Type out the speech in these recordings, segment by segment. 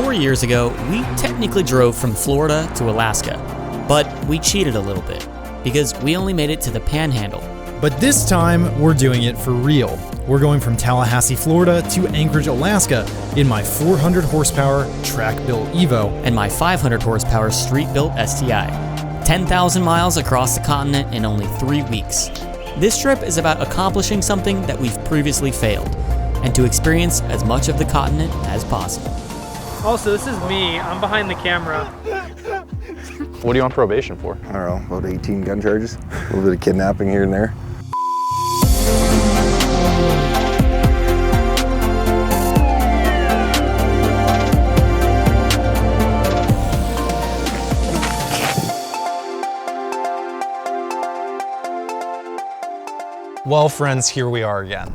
4 years ago, we technically drove from Florida to Alaska, but we cheated a little bit because we only made it to the panhandle. But this time, we're doing it for real. We're going from Tallahassee, Florida to Anchorage, Alaska in my 400 horsepower track-built Evo And my 500 horsepower street-built STI. 10,000 miles across the continent in only 3 weeks. This trip is about accomplishing something that we've previously failed, and to experience as much of the continent as possible. Also, this is me. I'm behind the camera. What are you on probation for? I don't know, about 18 gun charges. A little bit of kidnapping here and there. Well, friends, here we are again.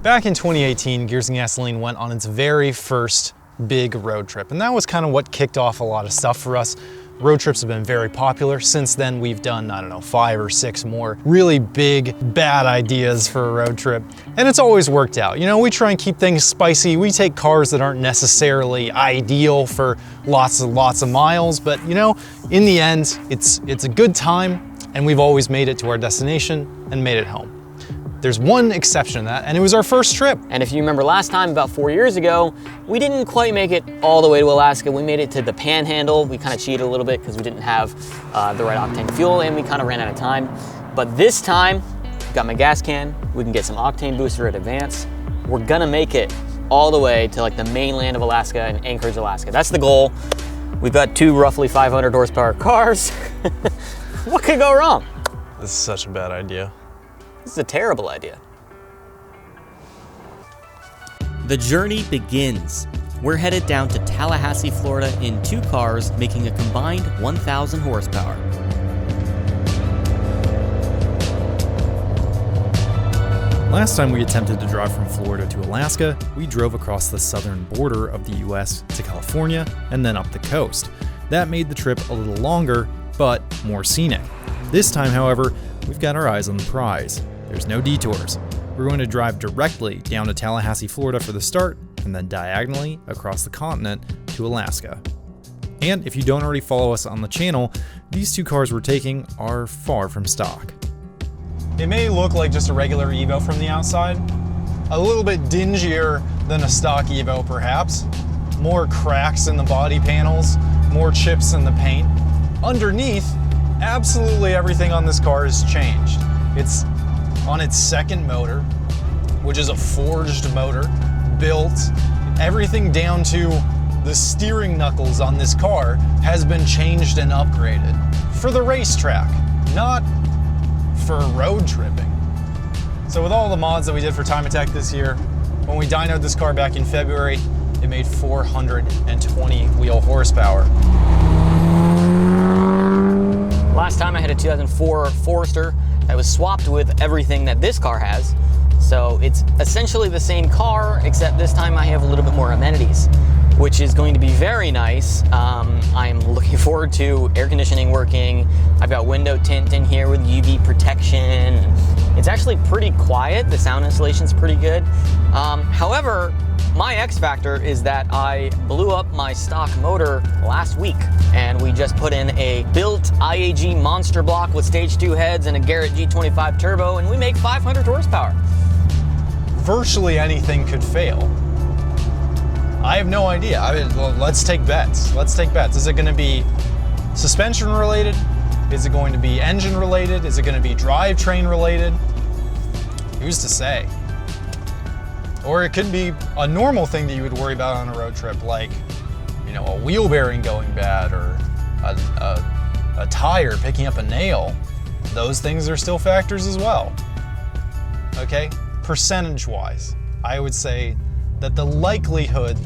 Back in 2018, Gears and Gasoline went on its very first big road trip, and that was kind of what kicked off a lot of stuff for us. Road trips have been very popular. Since then, we've done, I don't know, 5 or 6 more really big, bad ideas for a road trip, and it's always worked out. You know, we try and keep things spicy. We take cars that aren't necessarily ideal for lots of miles, but you know, in the end, it's a good time, and we've always made it to our destination and made it home. There's one exception to that, and it was our first trip. And if you remember last time, about 4 years ago, we didn't quite make it all the way to Alaska. We made it to the panhandle. We kind of cheated a little bit because we didn't have the right octane fuel, and we kind of ran out of time. But this time, got my gas can. We can get some octane booster at Advance. We're gonna make it all the way to like the mainland of Alaska and Anchorage, Alaska. That's the goal. We've got 2 roughly 500 horsepower cars. What could go wrong? This is such a bad idea. This is a terrible idea. The journey begins. We're headed down to Tallahassee, Florida in 2 cars, making a combined 1,000 horsepower. Last time we attempted to drive from Florida to Alaska, we drove across the southern border of the US to California and then up the coast. That made the trip a little longer, but more scenic. This time, however, we've got our eyes on the prize. There's no detours. We're going to drive directly down to Tallahassee, Florida for the start, and then diagonally across the continent to Alaska. And if you don't already follow us on the channel, these 2 cars we're taking are far from stock. It may look like just a regular Evo from the outside, a little bit dingier than a stock Evo perhaps, more cracks in the body panels, more chips in the paint. Underneath, absolutely everything on this car has changed. It's on its second motor, which is a forged motor, built. Everything down to the steering knuckles on this car has been changed and upgraded for the racetrack, not for road tripping. So with all the mods that we did for Time Attack this year, when we dynoed this car back in February, it made 420 wheel horsepower. Last time I had a 2004 Forester that was swapped with everything that this car has. So it's essentially the same car, except this time I have a little bit more amenities, which is going to be very nice. I'm looking forward to air conditioning working. I've got window tint in here with UV protection. It's actually pretty quiet. The sound installation's pretty good. However, my X factor is that I blew up my stock motor last week, and we just put in a built IAG monster block with stage 2 heads and a Garrett G25 turbo, and we make 500 horsepower. Virtually anything could fail. I have no idea. Let's take bets. Let's take bets. Is it going to be suspension related? Is it going to be engine related? Is it going to be drivetrain related? Who's to say? Or it could be a normal thing that you would worry about on a road trip, like, you know, a wheel bearing going bad or a tire picking up a nail. Those things are still factors as well. Okay? Percentage-wise, I would say that the likelihood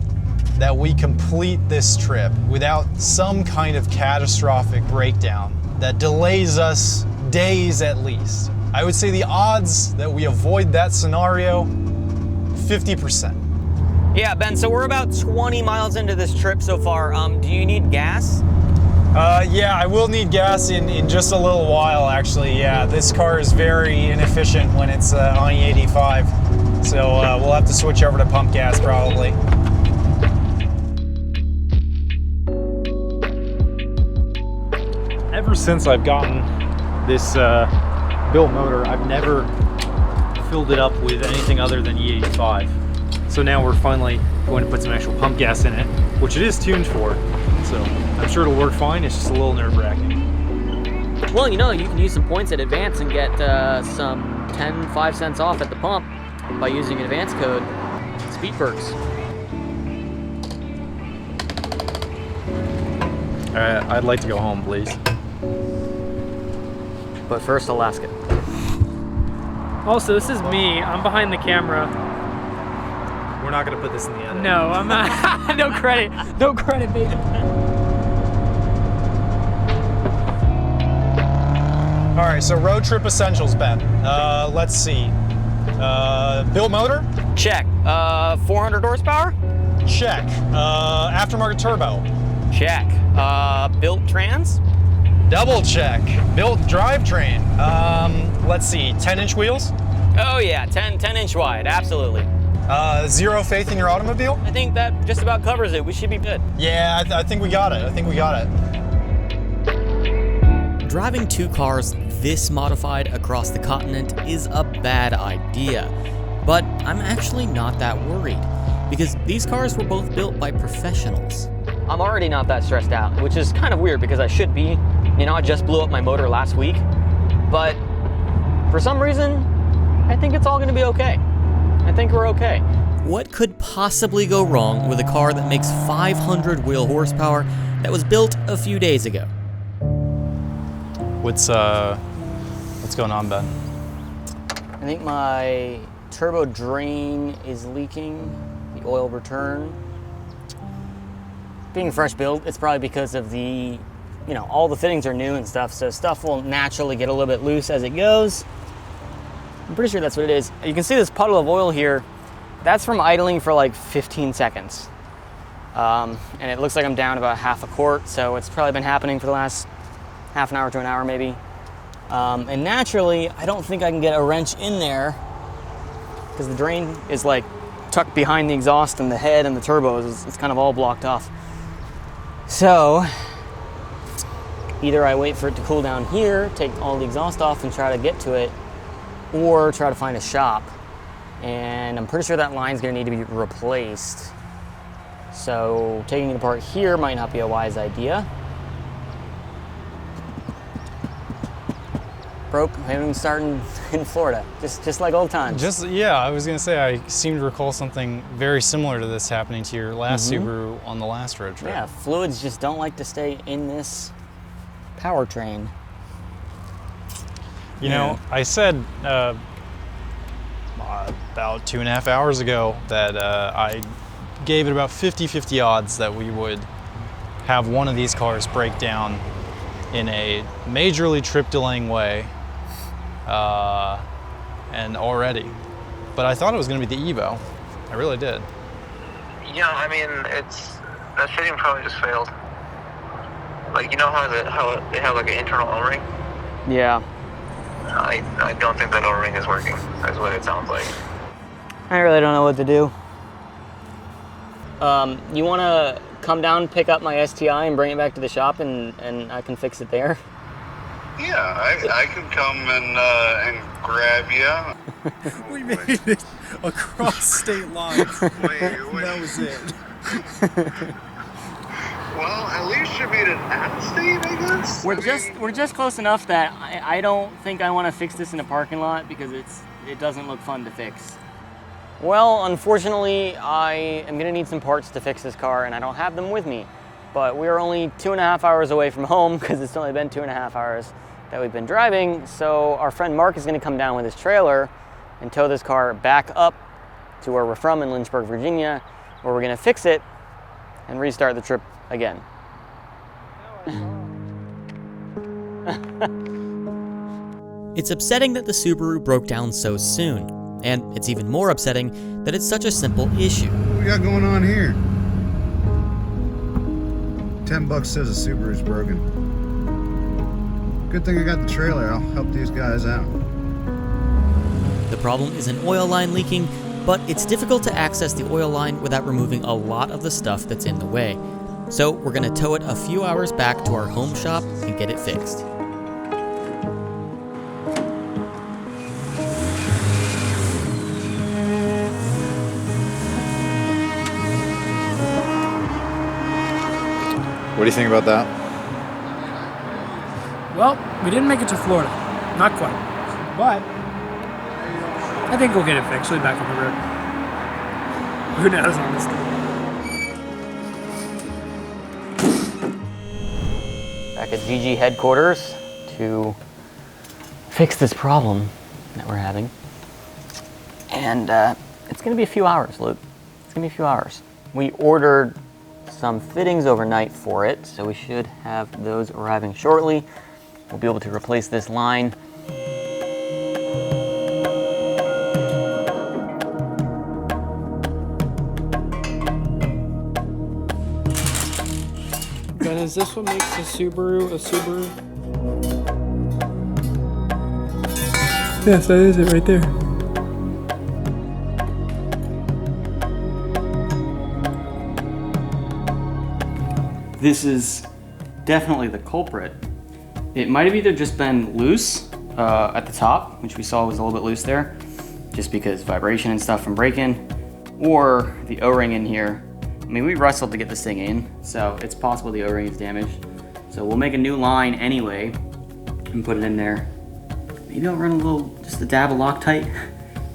that we complete this trip without some kind of catastrophic breakdown that delays us days at least, I would say the odds that we avoid that scenario, 50%. Yeah, Ben, so we're about 20 miles into this trip so far. Do you need gas? Yeah, I will need gas in just a little while, actually. Yeah, this car is very inefficient when it's on E85, so we'll have to switch over to pump gas probably. since I've gotten this built motor, I've never filled it up with anything other than E85. So now we're finally going to put some actual pump gas in it, which it is tuned for. So I'm sure it'll work fine. It's just a little nerve-wracking. Well, you know, you can use some points at Advance and get some 5 cents off at the pump by using advance code Speed Perks. Alright, I'd like to go home, please. But first, Alaska. Also, this is me. I'm behind the camera. We're not gonna put this in the end. No, I'm not. No credit. No credit, baby. All right, so road trip essentials, Ben. Let's see. Built motor? Check. 400 horsepower? Check. Aftermarket turbo? Check. Built trans? Double check. Built drivetrain? Let's see, 10-inch wheels? Oh yeah, 10-inch wide, absolutely. Zero faith in your automobile? I think that just about covers it. We should be good. Yeah, I think we got it. Driving 2 cars this modified across the continent is a bad idea. But I'm actually not that worried, because these cars were both built by professionals. I'm already not that stressed out, which is kind of weird because I should be. You know, I just blew up my motor last week, but for some reason, I think it's all gonna be okay. I think we're okay. What could possibly go wrong with a car that makes 500 wheel horsepower that was built a few days ago? What's going on, Ben? I think my turbo drain is leaking, the oil return. Being a fresh build, it's probably because of the, you know, all the fittings are new and stuff, so stuff will naturally get a little bit loose as it goes. I'm pretty sure that's what it is. You can see this puddle of oil here. That's from idling for like 15 seconds. And it looks like I'm down about half a quart, so it's probably been happening for the last half an hour to an hour maybe. And naturally, I don't think I can get a wrench in there because the drain is like tucked behind the exhaust and the head and the turbos. It's kind of all blocked off. So either I wait for it to cool down here, take all the exhaust off and try to get to it, or try to find a shop. And I'm pretty sure that line's gonna need to be replaced. So taking it apart here might not be a wise idea. Broke, having starting in Florida, just like old times. Yeah, I was gonna say, I seem to recall something very similar to this happening to your last Subaru on the last road trip. Yeah, fluids just don't like to stay in this powertrain. You know, I said about 2.5 hours ago that I gave it about 50-50 odds that we would have one of these cars break down in a majorly trip delaying way, and already. But I thought it was going to be the Evo. I really did. Yeah, I mean, that fitting probably just failed. Like, you know how they have like an internal O-ring? Yeah. I don't think that O-ring is working. That's what it sounds like. I really don't know what to do. You want to come down, pick up my STI, and bring it back to the shop, and I can fix it there? Yeah, I could come and grab you. We made it across state lines. Wait. That was it. Well, at least you made it out of state, I guess. We're just close enough that I don't think I want to fix this in a parking lot because it doesn't look fun to fix. Well, unfortunately, I am gonna need some parts to fix this car, and I don't have them with me. But we are only 2.5 hours away from home because it's only been 2.5 hours that we've been driving. So our friend Mark is gonna come down with his trailer and tow this car back up to where we're from in Lynchburg, Virginia, where we're gonna fix it and restart the trip again. It's upsetting that the Subaru broke down so soon, and it's even more upsetting that it's such a simple issue. What we got going on here? $10 says the Subaru's broken. Good thing I got the trailer. I'll help these guys out. The problem is an oil line leaking, but it's difficult to access the oil line without removing a lot of the stuff that's in the way. So we're gonna tow it a few hours back to our home shop and get it fixed. What do you think about that? Well, we didn't make it to Florida. Not quite. But I think we'll get it fixed. We'll be back on the road. Who knows, honestly. Back at GG headquarters to fix this problem that we're having. And it's gonna be a few hours, Luke. It's gonna be a few hours. We ordered some fittings overnight for it, so we should have those arriving shortly. We'll be able to replace this line. Ben, is this what makes a Subaru a Subaru? Yes, that is it right there. This is definitely the culprit. It might have either just been loose at the top, which we saw was a little bit loose there, just because vibration and stuff from break-in, or the O-ring in here. I mean, we wrestled to get this thing in, so it's possible the O-ring is damaged. So we'll make a new line anyway and put it in there. Maybe I'll run a little, just a dab of Loctite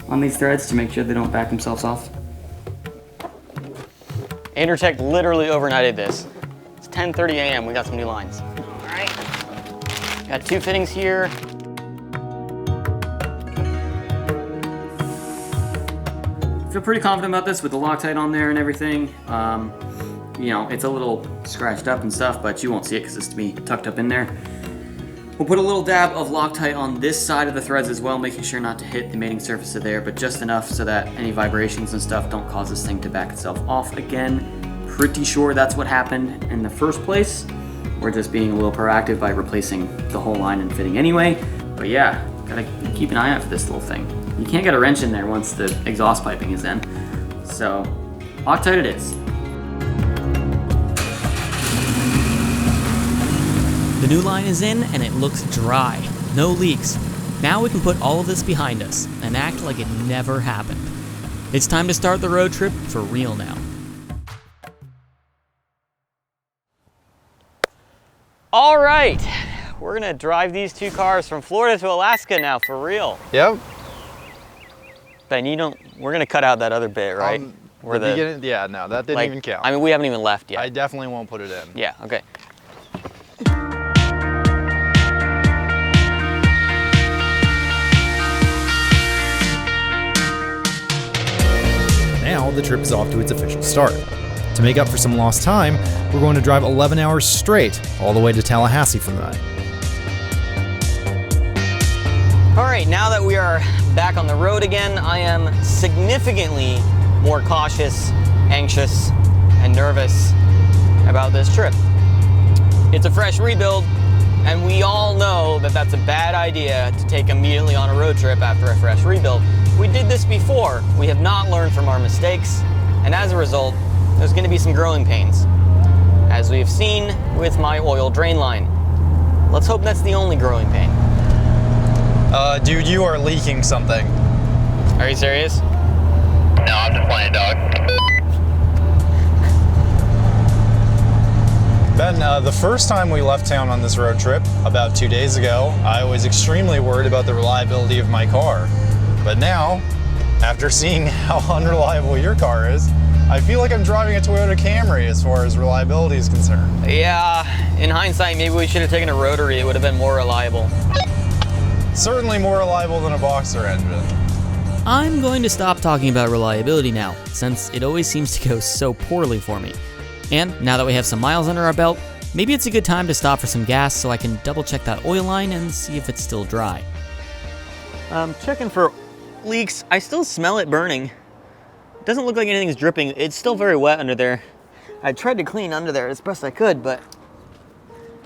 on these threads to make sure they don't back themselves off. Intertech literally overnighted this. 10:30 a.m. we got some new lines. All right. Got two fittings here. Feel pretty confident about this with the Loctite on there and everything. You know, it's a little scratched up and stuff, but you won't see it because it's to be tucked up in there. We'll put a little dab of Loctite on this side of the threads as well, making sure not to hit the mating surface of there, but just enough so that any vibrations and stuff don't cause this thing to back itself off again. Pretty sure that's what happened in the first place. We're just being a little proactive by replacing the whole line and fitting anyway. But yeah, gotta keep an eye out for this little thing. You can't get a wrench in there once the exhaust piping is in. So, Loctite it is. The new line is in and it looks dry. No leaks. Now we can put all of this behind us and act like it never happened. It's time to start the road trip for real now. All right, we're gonna drive these two cars from Florida to Alaska now, for real. Yep. Ben, we're gonna cut out that other bit, right? Yeah, no, that didn't even count. I mean, we haven't even left yet. I definitely won't put it in. Yeah, okay. Now the trip is off to its official start. To make up for some lost time, we're going to drive 11 hours straight, all the way to Tallahassee for the night. All right, now that we are back on the road again, I am significantly more cautious, anxious, and nervous about this trip. It's a fresh rebuild, and we all know that that's a bad idea to take immediately on a road trip after a fresh rebuild. We did this before. We have not learned from our mistakes, and as a result, there's going to be some growing pains, as we have seen with my oil drain line. Let's hope that's the only growing pain. Dude, you are leaking something. Are you serious? No, I'm just playing, dog. Ben, the first time we left town on this road trip, about 2 days ago, I was extremely worried about the reliability of my car. But now, after seeing how unreliable your car is, I feel like I'm driving a Toyota Camry as far as reliability is concerned. Yeah, in hindsight, maybe we should have taken a rotary. It would have been more reliable. Certainly more reliable than a Boxer engine. I'm going to stop talking about reliability now, since it always seems to go so poorly for me. And now that we have some miles under our belt, maybe it's a good time to stop for some gas so I can double check that oil line and see if it's still dry. Checking for leaks. I still smell it burning. It doesn't look like anything's dripping. It's still very wet under there. I tried to clean under there as best I could, but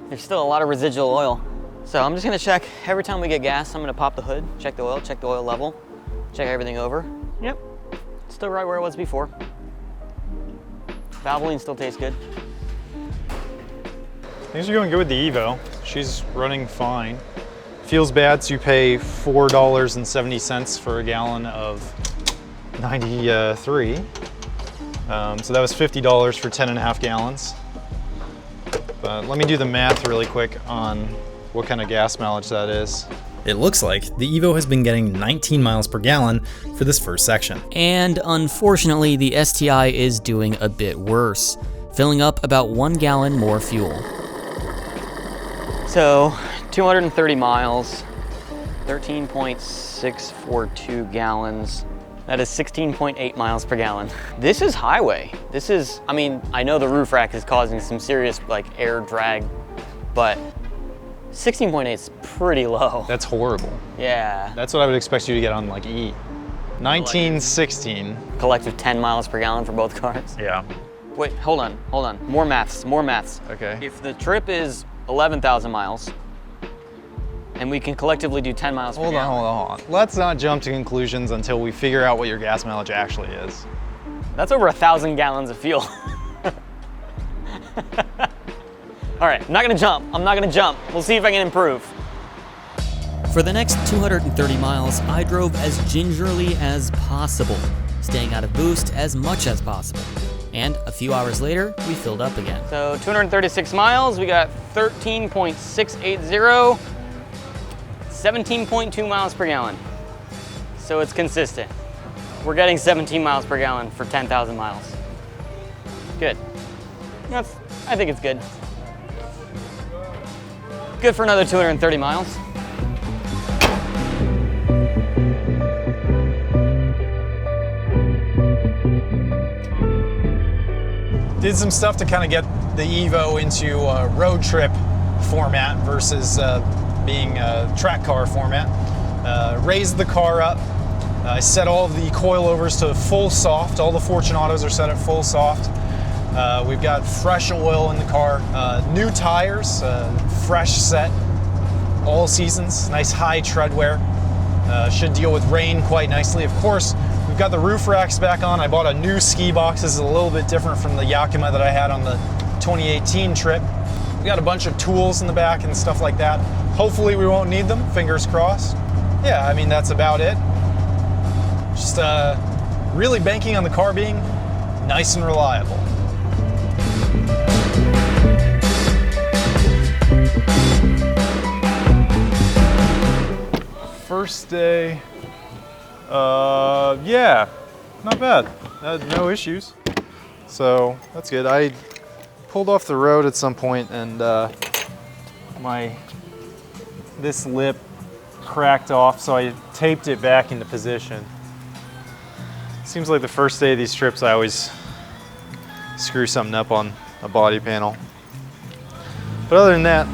there's still a lot of residual oil. So I'm just gonna check every time we get gas. I'm gonna pop the hood, check the oil level, check everything over. Yep, still right where it was before. Valvoline still tastes good. Things are going good with the Evo. She's running fine. Feels bad to pay $4.70 for a gallon of 93. So that was $50 for 10.5 gallons. But let me do the math really quick on what kind of gas mileage that is. It looks like the Evo has been getting 19 miles per gallon for this first section. And unfortunately, the STI is doing a bit worse, filling up about 1 gallon more fuel. So, 230 miles, 13.642 gallons. That is 16.8 miles per gallon. This is highway. This is, I mean, I know the roof rack is causing some serious like air drag, but 16.8 is pretty low. That's horrible. Yeah. That's what I would expect you to get on like E. 1916. Collective 10 miles per gallon for both cars. Yeah. Wait, hold on. More maths. Okay. If the trip is 11,000 miles, and we can collectively do 10 miles per gallon. Hold on. Let's not jump to conclusions until we figure out what your gas mileage actually is. That's over 1,000 gallons of fuel. All right, I'm not gonna jump. We'll see if I can improve. For the next 230 miles, I drove as gingerly as possible, staying out of boost as much as possible. And a few hours later, we filled up again. So 236 miles, we got 13.680, 17.2 miles per gallon. So it's consistent. We're getting 17 miles per gallon for 10,000 miles. Good. I think it's good. Good for another 230 miles. Did some stuff to kind of get the Evo into road trip format versus being track car format. Raised the car up. I set all of the coilovers to full soft. All the Fortunatos are set at full soft. We've got fresh oil in the car, new tires, fresh set, all seasons, nice high tread wear. Should deal with rain quite nicely. Of course, we've got the roof racks back on. I bought a new ski box. This is a little bit different from the Yakima that I had on the 2018 trip. We got a bunch of tools in the back and stuff like that. Hopefully we won't need them, fingers crossed. Yeah, I mean, that's about it. Just really banking on the car being nice and reliable. First day, yeah, not bad. No issues. So that's good. I pulled off the road at some point and this lip cracked off, so I taped it back into position. Seems like the first day of these trips I always screw something up on a body panel. But other than that,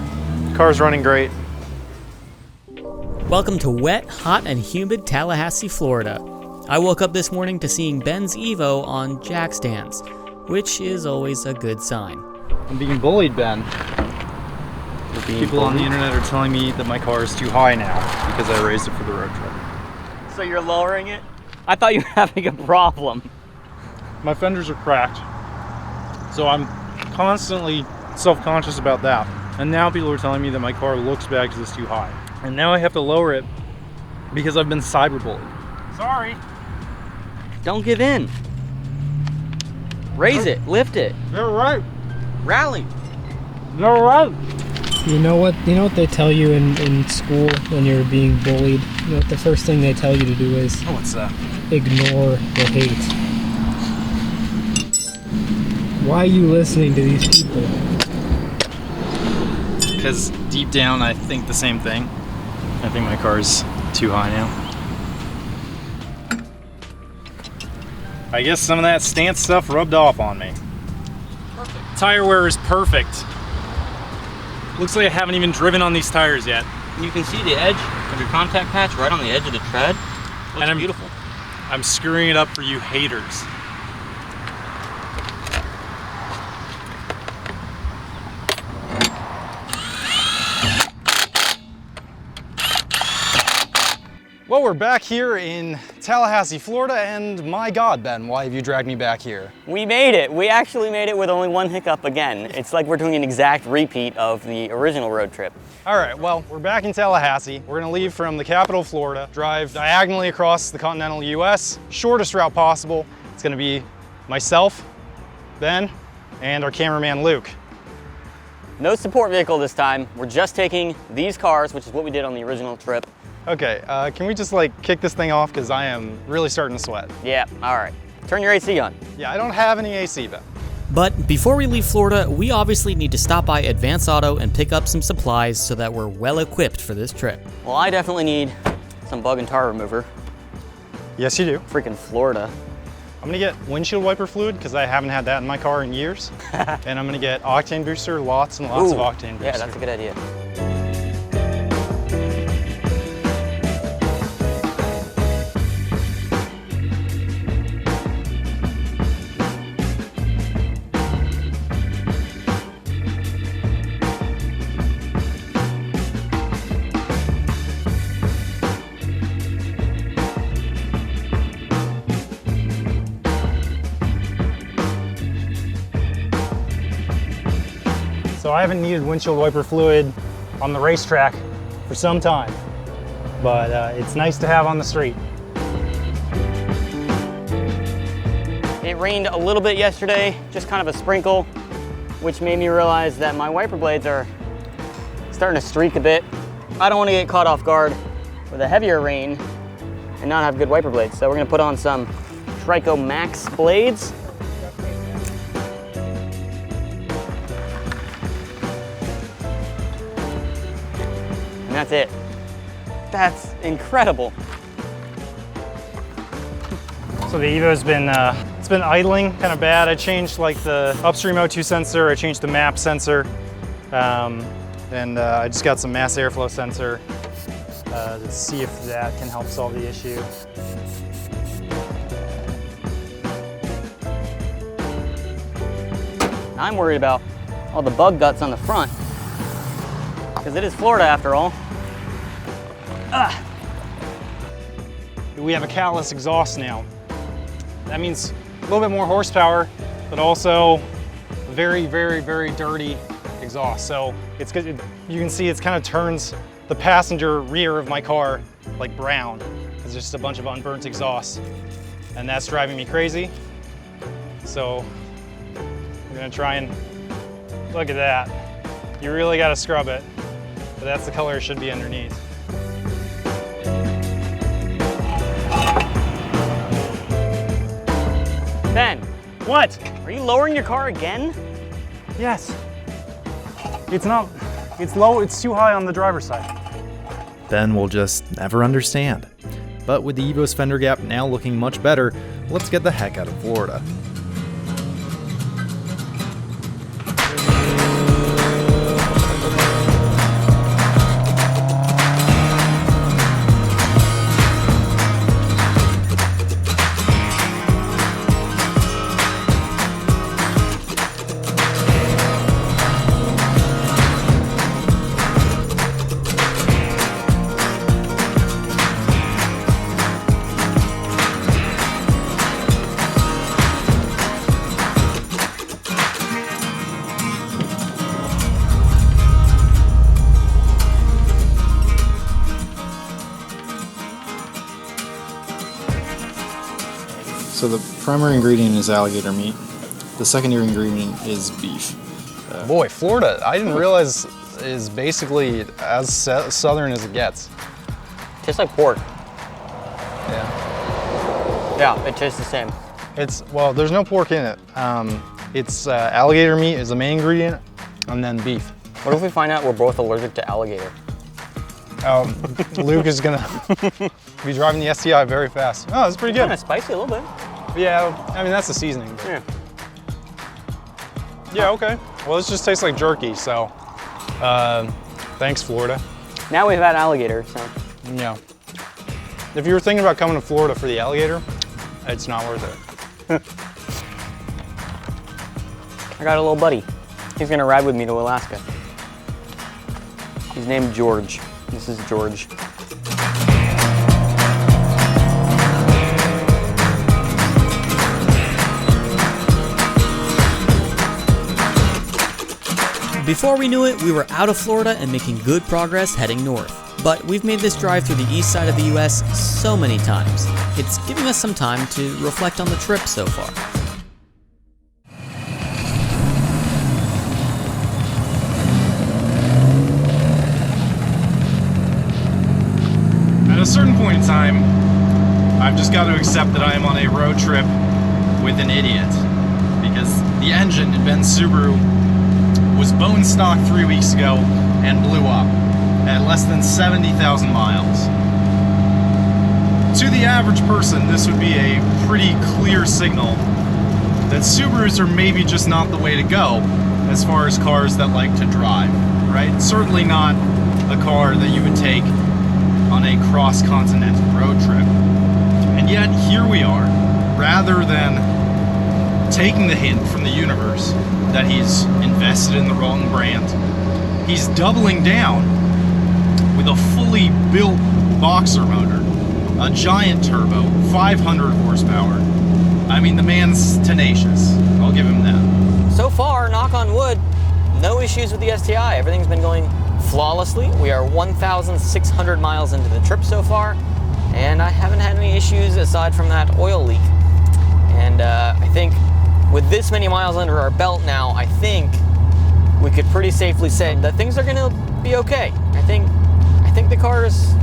the car's running great. Welcome to wet, hot, and humid Tallahassee, Florida. I woke up this morning to seeing Ben's Evo on jack stands, which is always a good sign. I'm being bullied, Ben. People on the internet are telling me that my car is too high now because I raised it for the road trip. So you're lowering it? I thought you were having a problem. My fenders are cracked, so I'm constantly self-conscious about that. And now people are telling me that my car looks bad because it's too high. And now I have to lower it because I've been cyberbullied. Sorry. Don't give in. Raise it, lift it. You're right. Rally. You're right. You know what they tell you in school when you're being bullied? You know what the first thing they tell you to do is? Oh, what's that? Ignore the hate. Why are you listening to these people? Because deep down I think the same thing. I think my car's too high now. I guess some of that stance stuff rubbed off on me. Perfect. Tire wear is perfect. Looks like I haven't even driven on these tires yet. You can see the edge of your contact patch right on the edge of the tread. Looks beautiful. I'm screwing it up for you haters. Whoa, we're back here in Tallahassee, Florida, and my God, Ben, why have you dragged me back here? We made it. We actually made it with only one hiccup again. It's like we're doing an exact repeat of the original road trip. All right, well, we're back in Tallahassee. We're gonna leave from the capital of Florida, drive diagonally across the continental US, shortest route possible. It's gonna be myself, Ben, and our cameraman, Luke. No support vehicle this time. We're just taking these cars, which is what we did on the original trip. Okay, can we just like kick this thing off? Because I am really starting to sweat. Yeah, all right. Turn your AC on. Yeah, I don't have any AC, Ben. But before we leave Florida, we obviously need to stop by Advance Auto and pick up some supplies so that we're well equipped for this trip. Well, I definitely need some bug and tar remover. Yes, you do. Freaking Florida. I'm gonna get windshield wiper fluid because I haven't had that in my car in years. And I'm gonna get octane booster, lots and lots of octane booster. Yeah, that's a good idea. So I haven't needed windshield wiper fluid on the racetrack for some time, but it's nice to have on the street. It rained a little bit yesterday, just kind of a sprinkle, which made me realize that my wiper blades are starting to streak a bit. I don't want to get caught off guard with a heavier rain and not have good wiper blades. So we're gonna put on some Trico Max blades. And that's it. That's incredible. So the Evo's been, it's been idling kind of bad. I changed like the upstream O2 sensor, I changed the map sensor, and I just got some mass airflow sensor to see if that can help solve the issue. I'm worried about all the bug guts on the front, because it is Florida after all. We have a catless exhaust now. That means a little bit more horsepower, but also very, very, very dirty exhaust. So it's good. You can see it's kind of turns the passenger rear of my car like brown. It's just a bunch of unburnt exhaust, and that's driving me crazy. So I'm gonna try and look at that. You really got to scrub it, but that's the color it should be underneath. Ben, What? are you lowering your car again? Yes. It's not, it's low, it's too high on the driver's side. Ben will just never understand. But with the Evo's fender gap now looking much better, let's get the heck out of Florida. So the primary ingredient is alligator meat. The secondary ingredient is beef. Boy, Florida, I didn't realize is basically as southern as it gets. Tastes like pork. Yeah. Yeah, it tastes the same. It's, well, there's no pork in it. It's alligator meat is the main ingredient, and then beef. What if we find out we're both allergic to alligator? Luke is gonna be driving the STI very fast. Oh, that's pretty good. Kind of spicy a little bit. Yeah, I mean, that's the seasoning. Yeah. Yeah, okay. Well, this just tastes like jerky, so thanks, Florida. Now we've had alligator, so. Yeah. If you were thinking about coming to Florida for the alligator, it's not worth it. I got a little buddy. He's gonna ride with me to Alaska. He's named George. This is George. Before we knew it, we were out of Florida and making good progress heading north. But we've made this drive through the east side of the US so many times. It's giving us some time to reflect on the trip so far. At a certain point in time, I've just got to accept that I am on a road trip with an idiot. Because the engine in Ben's Subaru was bone stock 3 weeks ago and blew up at less than 70,000 miles. To the average person, this would be a pretty clear signal that Subarus are maybe just not the way to go as far as cars that like to drive, right? Certainly not a car that you would take on a cross-continental road trip. And yet, here we are, rather than taking the hint from the universe that he's invested in the wrong brand, he's doubling down with a fully built boxer motor, a giant turbo, 500 horsepower. I mean, the man's tenacious. I'll give him that. So far, knock on wood, no issues with the STI. Everything's been going flawlessly. We are 1,600 miles into the trip so far, and I haven't had any issues aside from that oil leak. And I think with this many miles under our belt now, I think we could pretty safely say that things are gonna be okay. I think the car's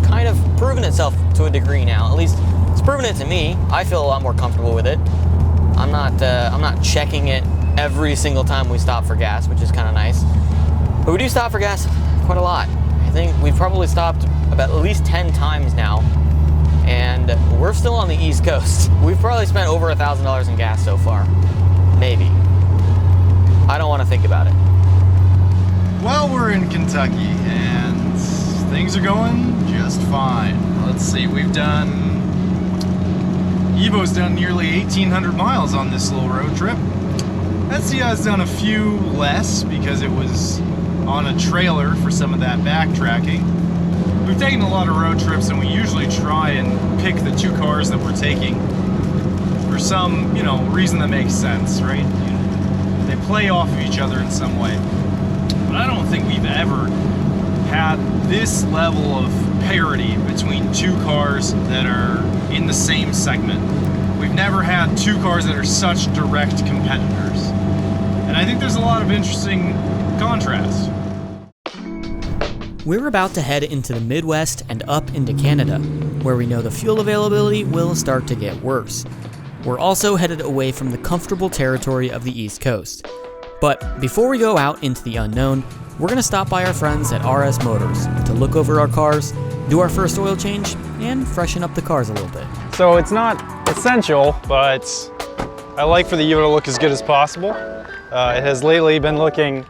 kind of proven itself to a degree now. At least it's proven it to me. I feel a lot more comfortable with it. I'm not checking it every single time we stop for gas, which is kind of nice. But we do stop for gas quite a lot. I think we've probably stopped about at least 10 times now, and we're still on the East Coast. We've probably spent over $1,000 in gas so far. Maybe. I don't want to think about it. Well, we're in Kentucky, and things are going just fine. Let's see, Evo's done nearly 1,800 miles on this little road trip. STI's done a few less because it was on a trailer for some of that backtracking. We've taken a lot of road trips, and we usually try and pick the two cars that we're taking for some, reason that makes sense, right? They play off of each other in some way. But I don't think we've ever had this level of parity between two cars that are in the same segment. We've never had two cars that are such direct competitors. And I think there's a lot of interesting contrast. We're about to head into the Midwest and up into Canada, where we know the fuel availability will start to get worse. We're also headed away from the comfortable territory of the East Coast. But before we go out into the unknown, we're going to stop by our friends at RS Motors to look over our cars, do our first oil change, and freshen up the cars a little bit. So it's not essential, but I like for the Evo to look as good as possible. It has lately been looking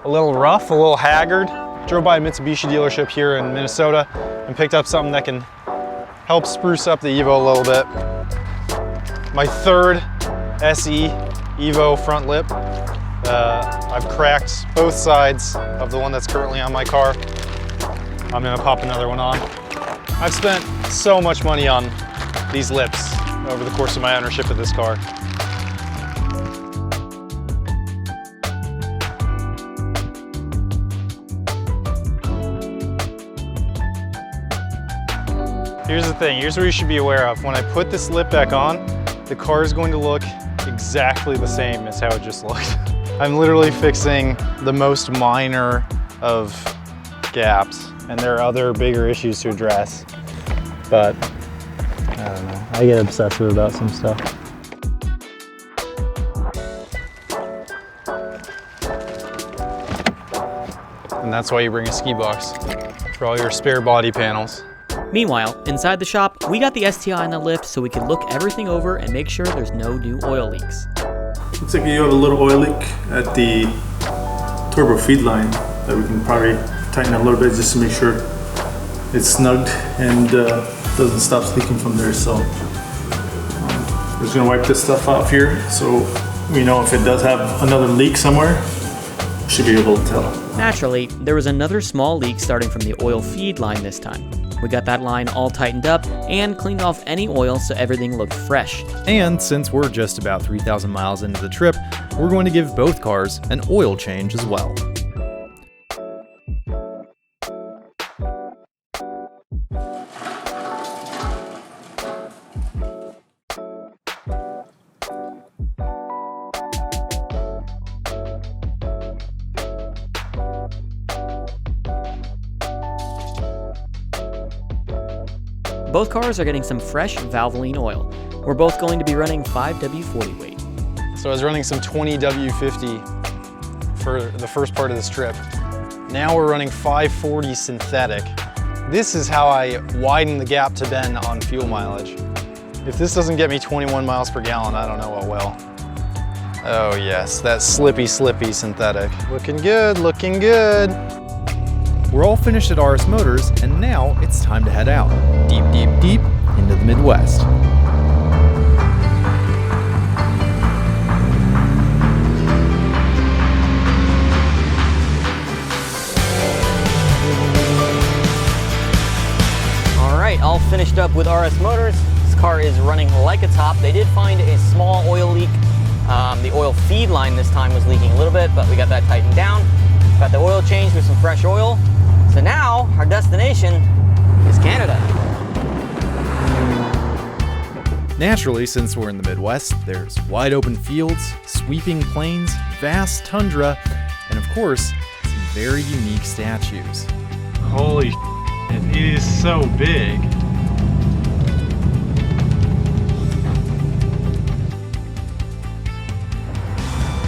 a little rough, a little haggard. Drove by a Mitsubishi dealership here in Minnesota and picked up something that can help spruce up the Evo a little bit. My third SE Evo front lip. I've cracked both sides of the one that's currently on my car. I'm gonna pop another one on. I've spent so much money on these lips over the course of my ownership of this car. Here's the thing, here's what you should be aware of. When I put this lip back on, the car is going to look exactly the same as how it just looked. I'm literally fixing the most minor of gaps, and there are other bigger issues to address. But, I don't know, I get obsessive about some stuff. And that's why you bring a ski box, for all your spare body panels. Meanwhile, inside the shop, we got the STI on the lift so we can look everything over and make sure there's no new oil leaks. Looks like you have a little oil leak at the turbo feed line that we can probably tighten a little bit just to make sure it's snugged and doesn't stop leaking from there. So we're just gonna wipe this stuff off here so we know if it does have another leak somewhere, we should be able to tell. Naturally, there was another small leak starting from the oil feed line this time. We got that line all tightened up and cleaned off any oil so everything looked fresh. And since we're just about 3,000 miles into the trip, we're going to give both cars an oil change as well. Both cars are getting some fresh Valvoline oil. We're both going to be running 5W40 weight. So I was running some 20W50 for the first part of this trip. Now we're running 540 synthetic. This is how I widen the gap to Ben on fuel mileage. If this doesn't get me 21 miles per gallon, I don't know what will. Oh yes, that slippy synthetic. Looking good, looking good. We're all finished at RS Motors, and now it's time to head out, deep into the Midwest. All right, all finished up with RS Motors. This car is running like a top. They did find a small oil leak. The oil feed line this time was leaking a little bit, but we got that tightened down. Got the oil changed with some fresh oil. So now our destination is Canada. Naturally, since we're in the Midwest, there's wide open fields, sweeping plains, vast tundra, and of course, some very unique statues. Holy it is so big.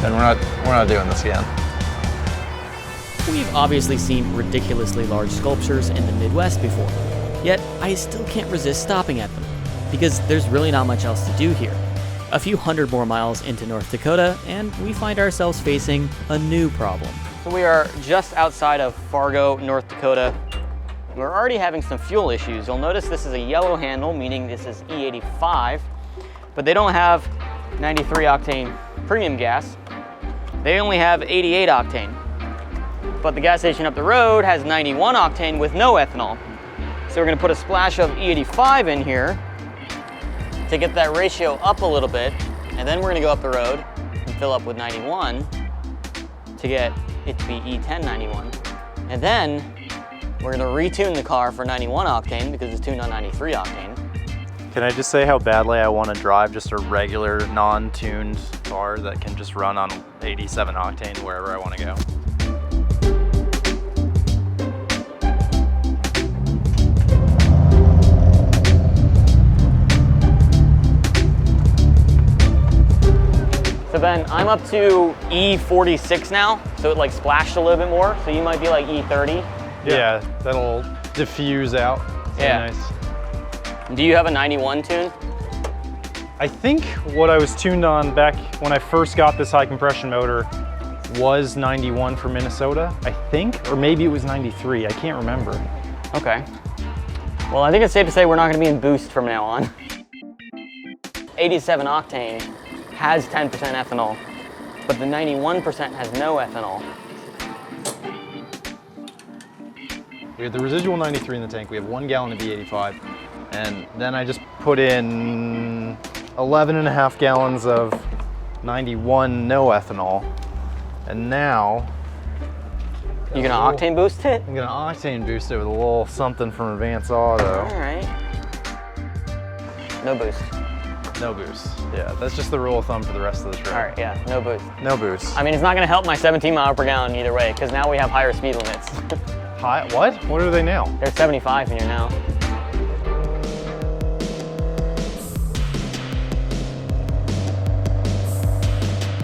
And we're not doing this again. We've obviously seen ridiculously large sculptures in the Midwest before, yet I still can't resist stopping at them, because there's really not much else to do here. A few hundred more miles into North Dakota, and we find ourselves facing a new problem. So we are just outside of Fargo, North Dakota. We're already having some fuel issues. You'll notice this is a yellow handle, meaning this is E85, but they don't have 93 octane premium gas. They only have 88 octane. But the gas station up the road has 91 octane with no ethanol. So we're gonna put a splash of E85 in here to get that ratio up a little bit, and then we're gonna go up the road and fill up with 91 to get it to be E1091. And then we're gonna retune the car for 91 octane because it's tuned on 93 octane. Can I just say how badly I want to drive just a regular non-tuned car that can just run on 87 octane wherever I want to go? So Ben, I'm up to E46 now, so it like splashed a little bit more, so you might be like E30. Yeah, that'll diffuse out. Yeah. Nice. Do you have a 91 tune? I think what I was tuned on back when I first got this high compression motor was 91 for Minnesota, I think, or maybe it was 93, I can't remember. Okay. Well, I think it's safe to say we're not gonna be in boost from now on. 87 octane has 10% ethanol, but the 91% has no ethanol. We have the residual 93 in the tank, we have 1 gallon of E85, and then I just put in 11.5 gallons of 91 no ethanol, and now you gonna octane boost it? I'm gonna octane boost it with a little something from Advance Auto. All right. No boost. No boost. Yeah, that's just the rule of thumb for the rest of the trip. All right, yeah, no boost. No boost. I mean, it's not gonna help my 17 mile per gallon either way, because now we have higher speed limits. High? What? What are they now? They're 75 in here now.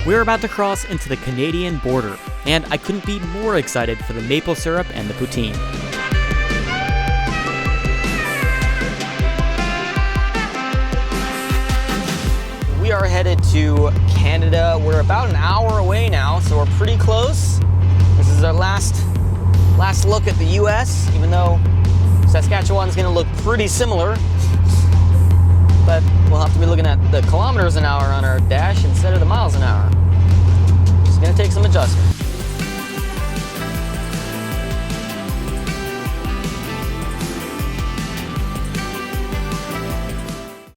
We're about to cross into the Canadian border, and I couldn't be more excited for the maple syrup and the poutine. We are headed to Canada. We're about an hour away now, so we're pretty close. This is our last look at the US, even though Saskatchewan's gonna look pretty similar. But we'll have to be looking at the kilometers an hour on our dash instead of the miles an hour. It's gonna take some adjustment.